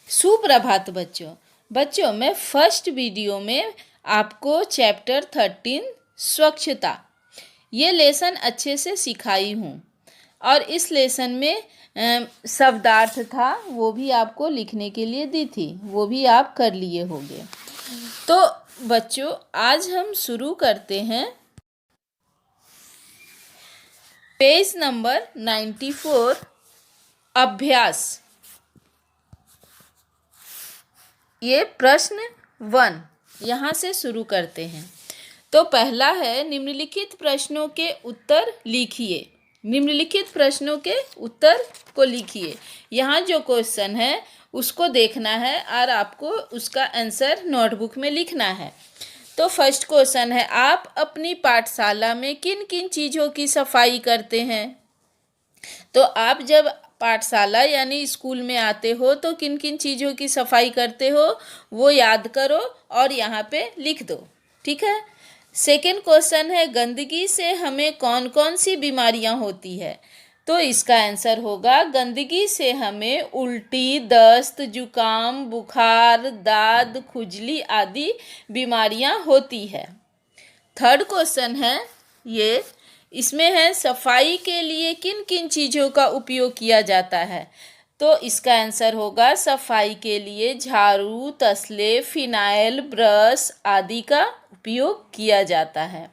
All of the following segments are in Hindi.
सुप्रभात बच्चों। बच्चों, मैं फर्स्ट वीडियो में आपको चैप्टर 13 स्वच्छता ये लेसन अच्छे से सिखाई हूँ और इस लेसन में शब्दार्थ था, वो भी आपको लिखने के लिए दी थी, वो भी आप कर लिए होंगे। तो बच्चों, आज हम शुरू करते हैं पेज नंबर 94 अभ्यास। ये प्रश्न 1 यहाँ से शुरू करते हैं। तो पहला है, निम्नलिखित प्रश्नों के उत्तर लिखिए। निम्नलिखित प्रश्नों के उत्तर को लिखिए। यहाँ जो क्वेश्चन है उसको देखना है और आपको उसका आंसर नोटबुक में लिखना है। तो फर्स्ट क्वेश्चन है, आप अपनी पाठशाला में किन किन चीज़ों की सफाई करते हैं? तो आप जब पाठशाला यानी स्कूल में आते हो तो किन किन चीज़ों की सफाई करते हो वो याद करो और यहाँ पे लिख दो। ठीक है। सेकेंड क्वेश्चन है, गंदगी से हमें कौन कौन सी बीमारियाँ होती है? तो इसका आंसर होगा, गंदगी से हमें उल्टी, दस्त, जुकाम, बुखार, दाद, खुजली आदि बीमारियाँ होती है। थर्ड क्वेश्चन है, ये इसमें है, सफाई के लिए किन किन चीज़ों का उपयोग किया जाता है? तो इसका आंसर होगा, सफाई के लिए झाड़ू, तसले, फिनाइल, ब्रश आदि का उपयोग किया जाता है।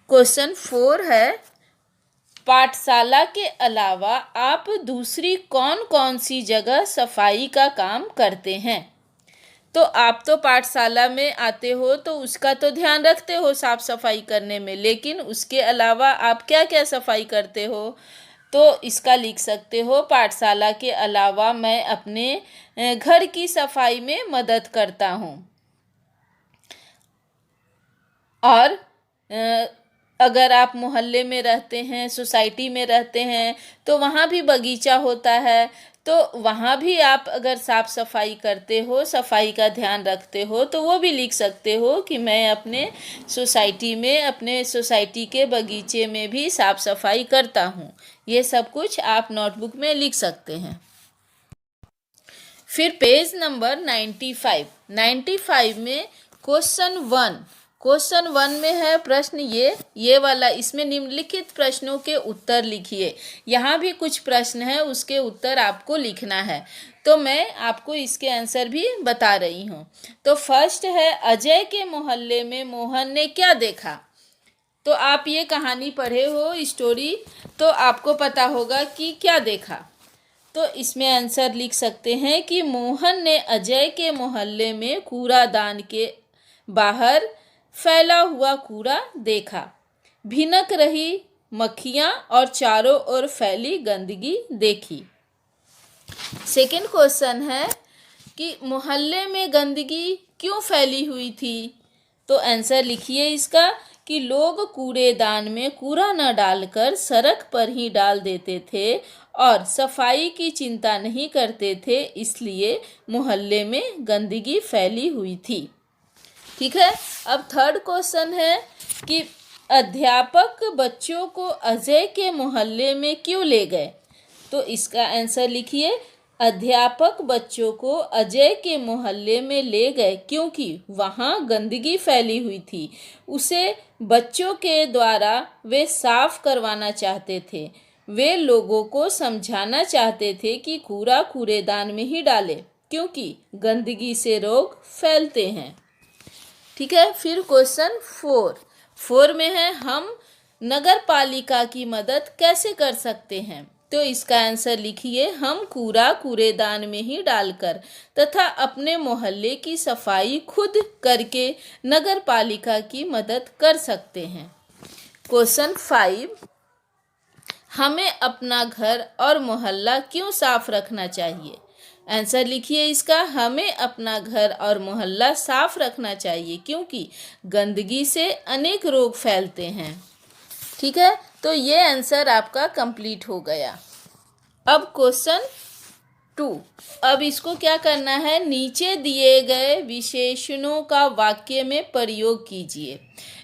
क्वेश्चन 4 है, पाठशाला के अलावा आप दूसरी कौन कौन सी जगह सफाई का काम करते हैं? तो आप तो पाठशाला में आते हो तो उसका तो ध्यान रखते हो साफ सफाई करने में, लेकिन उसके अलावा आप क्या क्या सफाई करते हो? तो इसका लिख सकते हो, पाठशाला के अलावा मैं अपने घर की सफाई में मदद करता हूँ। और अगर आप मोहल्ले में रहते हैं, सोसाइटी में रहते हैं तो वहाँ भी बगीचा होता है, तो वहाँ भी आप अगर साफ़ सफाई करते हो, सफाई का ध्यान रखते हो, तो वो भी लिख सकते हो कि मैं अपने सोसाइटी में, अपने सोसाइटी के बगीचे में भी साफ़ सफाई करता हूँ। ये सब कुछ आप नोटबुक में लिख सकते हैं। फिर पेज नंबर 95 में क्वेश्चन 1 में है प्रश्न ये वाला, इसमें निम्नलिखित प्रश्नों के उत्तर लिखिए। यहाँ भी कुछ प्रश्न है, उसके उत्तर आपको लिखना है। तो मैं आपको इसके आंसर भी बता रही हूँ। तो फर्स्ट है, अजय के मोहल्ले में मोहन ने क्या देखा? तो आप ये कहानी पढ़े हो, स्टोरी, तो आपको पता होगा कि क्या देखा। तो इसमें आंसर लिख सकते हैं कि मोहन ने अजय के मोहल्ले में कूड़ादान के बाहर फैला हुआ कूड़ा देखा, भिनक रही मक्खियाँ और चारों ओर फैली गंदगी देखी। सेकेंड क्वेश्चन है कि मोहल्ले में गंदगी क्यों फैली हुई थी? तो आंसर लिखिए इसका कि लोग कूड़ेदान में कूड़ा न डालकर सड़क पर ही डाल देते थे और सफाई की चिंता नहीं करते थे, इसलिए मोहल्ले में गंदगी फैली हुई थी। ठीक है। अब थर्ड क्वेश्चन है कि अध्यापक बच्चों को अजय के मोहल्ले में क्यों ले गए? तो इसका आंसर लिखिए, अध्यापक बच्चों को अजय के मोहल्ले में ले गए क्योंकि वहाँ गंदगी फैली हुई थी। उसे बच्चों के द्वारा वे साफ करवाना चाहते थे। वे लोगों को समझाना चाहते थे कि कूड़ा कूड़ेदान में ही डालें, क्योंकि गंदगी से रोग फैलते हैं। ठीक है। फिर क्वेश्चन 4 में है, हम नगर पालिका की मदद कैसे कर सकते हैं? तो इसका आंसर लिखिए, हम कूड़ा कूड़ेदान में ही डालकर तथा अपने मोहल्ले की सफाई खुद करके नगर पालिका की मदद कर सकते हैं। क्वेश्चन 5, हमें अपना घर और मोहल्ला क्यों साफ रखना चाहिए? आंसर लिखिए इसका, हमें अपना घर और मोहल्ला साफ रखना चाहिए क्योंकि गंदगी से अनेक रोग फैलते हैं। ठीक है। तो ये आंसर आपका कंप्लीट हो गया। अब क्वेश्चन टू। अब इसको क्या करना है, नीचे दिए गए विशेषणों का वाक्य में प्रयोग कीजिए।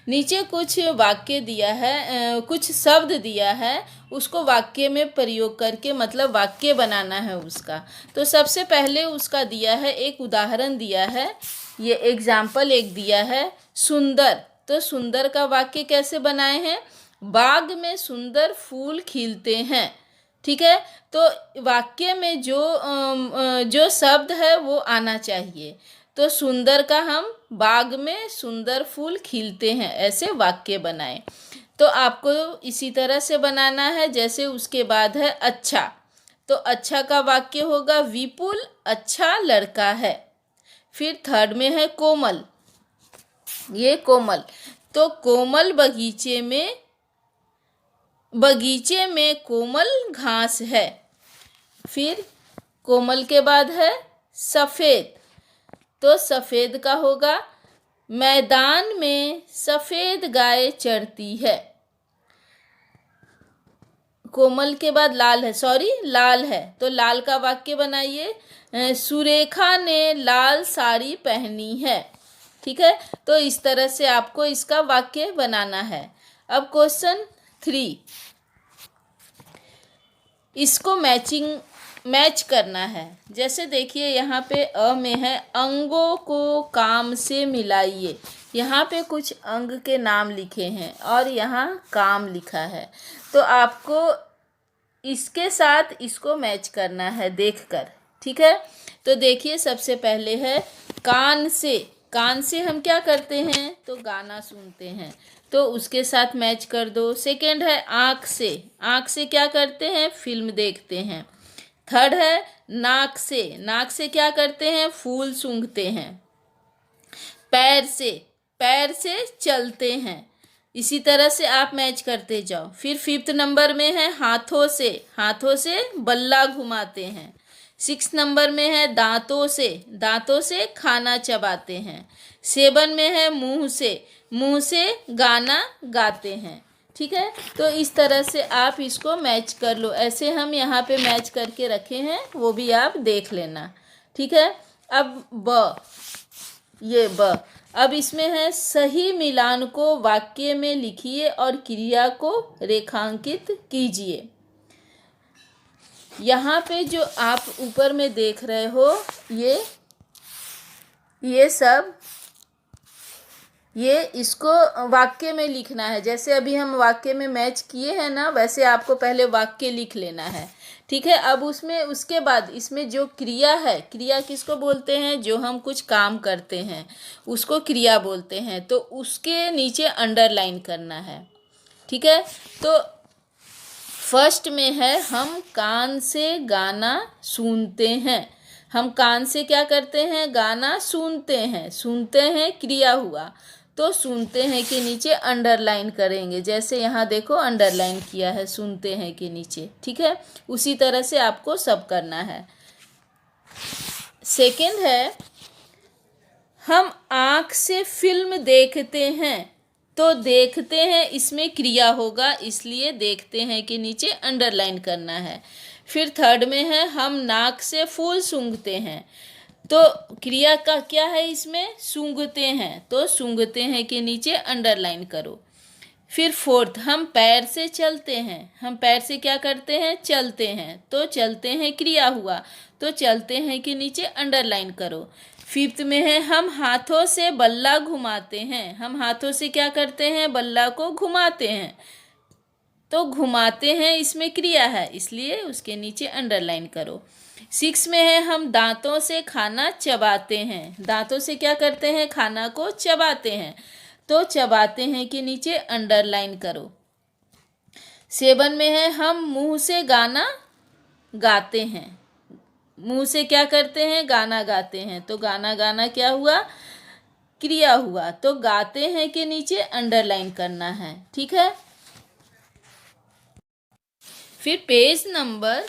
नीचे कुछ वाक्य दिया है, कुछ शब्द दिया है, उसको वाक्य में प्रयोग करके मतलब वाक्य बनाना है उसका। तो सबसे पहले उसका दिया है, एक उदाहरण दिया है, ये एग्जाम्पल एक दिया है सुंदर। तो सुंदर का वाक्य कैसे बनाए हैं, बाग में सुंदर फूल खिलते हैं। ठीक है, तो वाक्य में जो शब्द है वो आना चाहिए। तो सुंदर का हम बाग में सुंदर फूल खिलते हैं ऐसे वाक्य बनाएं। तो आपको इसी तरह से बनाना है। जैसे उसके बाद है अच्छा, तो अच्छा का वाक्य होगा विपुल अच्छा लड़का है। फिर थर्ड में है कोमल, ये कोमल, तो कोमल बगीचे में कोमल घास है। फिर कोमल के बाद है सफ़ेद, तो सफ़ेद का होगा मैदान में सफ़ेद गाय चरती है। कोमल के बाद लाल है, लाल है, तो लाल का वाक्य बनाइए सुरेखा ने लाल साड़ी पहनी है। ठीक है, तो इस तरह से आपको इसका वाक्य बनाना है। अब क्वेश्चन 3, इसको मैच करना है। जैसे देखिए यहाँ पे अ में है अंगों को काम से मिलाइए। यहाँ पे कुछ अंग के नाम लिखे हैं और यहाँ काम लिखा है, तो आपको इसके साथ इसको मैच करना है देखकर। ठीक है, तो देखिए सबसे पहले है कान से। कान से हम क्या करते हैं, तो गाना सुनते हैं, तो उसके साथ मैच कर दो। सेकंड है आँख से। आँख से क्या करते हैं, फिल्म देखते हैं। थर्ड है नाक से। नाक से क्या करते हैं, फूल सूंघते हैं। पैर से चलते हैं। इसी तरह से आप मैच करते जाओ। फिर फिफ्थ नंबर में है हाथों से। हाथों से बल्ला घुमाते हैं। 6 नंबर में है दांतों से खाना चबाते हैं। 7 में है मुंह से गाना गाते हैं। ठीक है, तो इस तरह से आप इसको मैच कर लो। ऐसे हम यहाँ पे मैच करके रखे हैं, वो भी आप देख लेना। ठीक है, अब ये ब, अब इसमें है सही मिलान को वाक्य में लिखिए और क्रिया को रेखांकित कीजिए। यहाँ पे जो आप ऊपर में देख रहे हो, ये सब इसको वाक्य में लिखना है। जैसे अभी हम वाक्य में मैच किए हैं ना, वैसे आपको पहले वाक्य लिख लेना है। ठीक है, अब उसके बाद इसमें जो क्रिया है, क्रिया किसको बोलते हैं, जो हम कुछ काम करते हैं उसको क्रिया बोलते हैं, तो उसके नीचे अंडरलाइन करना है। ठीक है, तो फर्स्ट में है हम कान से गाना सुनते हैं। हम कान से क्या करते हैं, गाना सुनते हैं क्रिया हुआ, तो सुनते हैं के नीचे अंडरलाइन करेंगे। जैसे यहाँ देखो अंडरलाइन किया है सुनते हैं के नीचे। ठीक है, उसी तरह से आपको सब करना है। सेकंड है हम आँख से फिल्म देखते हैं, तो देखते हैं इसमें क्रिया होगा, इसलिए देखते हैं के नीचे अंडरलाइन करना है। फिर थर्ड में है हम नाक से फूल सूंघते हैं, तो क्रिया का क्या है इसमें, सूंघते हैं, तो सूंघते हैं के नीचे अंडरलाइन करो। फिर फोर्थ हम पैर से चलते हैं। हम पैर से क्या करते हैं, चलते हैं, तो चलते हैं क्रिया हुआ, तो चलते हैं के नीचे अंडरलाइन करो। फिफ्थ में है हम हाथों से बल्ला घुमाते हैं। हम हाथों से क्या करते हैं, बल्ला को घुमाते हैं, तो घुमाते हैं इसमें क्रिया है, इसलिए उसके नीचे अंडरलाइन करो। 6 में है हम दांतों से खाना चबाते हैं। दांतों से क्या करते हैं, खाना को चबाते हैं, तो चबाते हैं के नीचे अंडरलाइन करो। 7 में है हम मुंह से गाना गाते हैं। मुंह से क्या करते हैं, गाना गाते हैं, तो गाना गाना क्या हुआ, क्रिया हुआ, तो गाते हैं के नीचे अंडरलाइन करना है। ठीक है, फिर पेज नंबर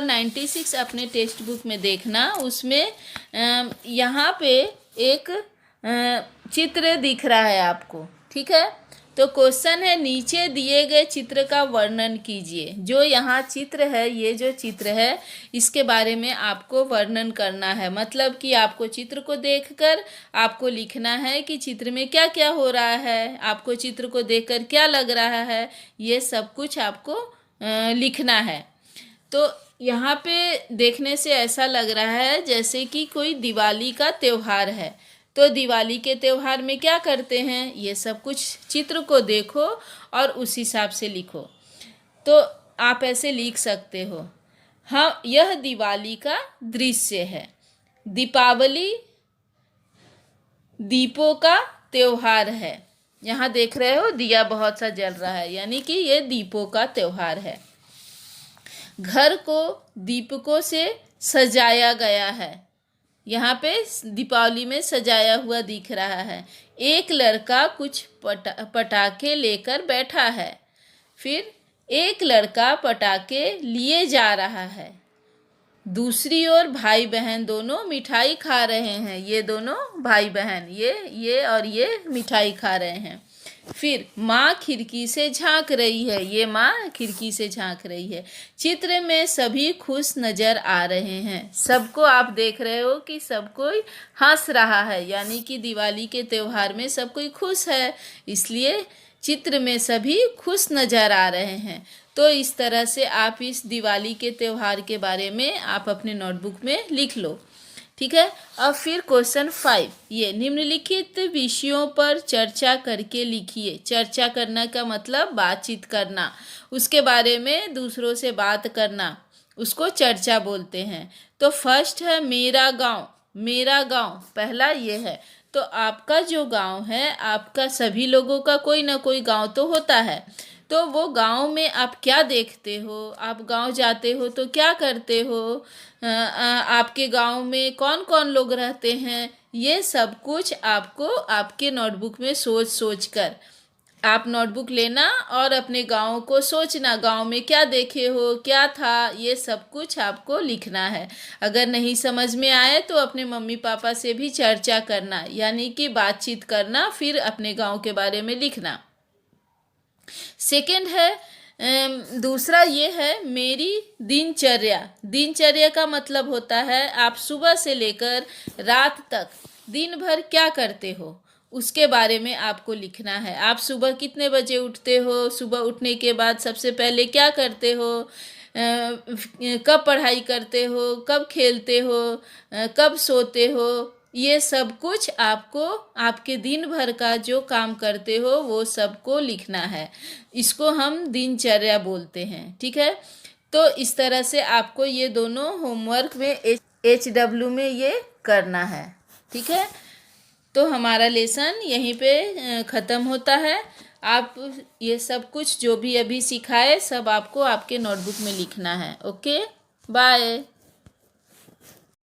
96 अपने टेक्स्ट बुक में देखना। उसमें यहाँ पे एक चित्र दिख रहा है आपको। ठीक है, तो क्वेश्चन है नीचे दिए गए चित्र का वर्णन कीजिए। जो यहाँ चित्र है, ये जो चित्र है इसके बारे में आपको वर्णन करना है। मतलब कि आपको चित्र को देखकर आपको लिखना है कि चित्र में क्या क्या हो रहा है, आपको चित्र को देखकर क्या लग रहा है, ये सब कुछ आपको लिखना है। तो यहाँ पे देखने से ऐसा लग रहा है जैसे कि कोई दिवाली का त्यौहार है। तो दिवाली के त्यौहार में क्या करते हैं, ये सब कुछ चित्र को देखो और उस हिसाब से लिखो। तो आप ऐसे लिख सकते हो, हाँ यह दिवाली का दृश्य है। दीपावली दीपों का त्यौहार है। यहाँ देख रहे हो दिया बहुत सा जल रहा है, यानी कि ये दीपों का त्यौहार है। घर को दीपकों से सजाया गया है। यहाँ पे दीपावली में सजाया हुआ दिख रहा है। एक लड़का कुछ पटाखे लेकर बैठा है। फिर एक लड़का पटाखे लिए जा रहा है। दूसरी ओर भाई बहन दोनों मिठाई खा रहे हैं। ये दोनों भाई बहन ये और ये मिठाई खा रहे हैं। फिर माँ खिड़की से झांक रही है। ये माँ खिड़की से झांक रही है। चित्र में सभी खुश नजर आ रहे हैं। सबको आप देख रहे हो कि सब कोई हंस रहा है, यानी कि दिवाली के त्यौहार में सब कोई खुश है, इसलिए चित्र में सभी खुश नजर आ रहे हैं। तो इस तरह से आप इस दिवाली के त्यौहार के बारे में आप अपने नोटबुक में लिख लो। ठीक है। अब फिर क्वेश्चन 5, ये निम्नलिखित विषयों पर चर्चा करके लिखिए। चर्चा करना का मतलब बातचीत करना, उसके बारे में दूसरों से बात करना, उसको चर्चा बोलते हैं। तो फर्स्ट है मेरा गांव। मेरा गांव पहला ये है। तो आपका जो गांव है, आपका सभी लोगों का कोई ना कोई गांव तो होता है। तो वो गांव में आप क्या देखते हो, आप गांव जाते हो तो क्या करते हो, आपके गांव में कौन कौन लोग रहते हैं, ये सब कुछ आपको आपके नोटबुक में सोच सोच कर आप नोटबुक लेना और अपने गांव को सोचना, गांव में क्या देखे हो, क्या था, ये सब कुछ आपको लिखना है। अगर नहीं समझ में आए तो अपने मम्मी पापा से भी चर्चा करना, यानी कि बातचीत करना, फिर अपने गांव के बारे में लिखना। सेकंड है दूसरा ये है मेरी दिनचर्या। दिनचर्या का मतलब होता है आप सुबह से लेकर रात तक दिन भर क्या करते हो, उसके बारे में आपको लिखना है। आप सुबह कितने बजे उठते हो, सुबह उठने के बाद सबसे पहले क्या करते हो, कब पढ़ाई करते हो, कब खेलते हो, कब सोते हो, ये सब कुछ आपको आपके दिन भर का जो काम करते हो वो सबको लिखना है। इसको हम दिनचर्या बोलते हैं। ठीक है। तो इस तरह से आपको ये दोनों होमवर्क में HW में ये करना है। ठीक है। तो हमारा लेसन यहीं पे ख़त्म होता है। आप ये सब कुछ जो भी अभी सिखाए सब आपको आपके नोटबुक में लिखना है। Okay, bye.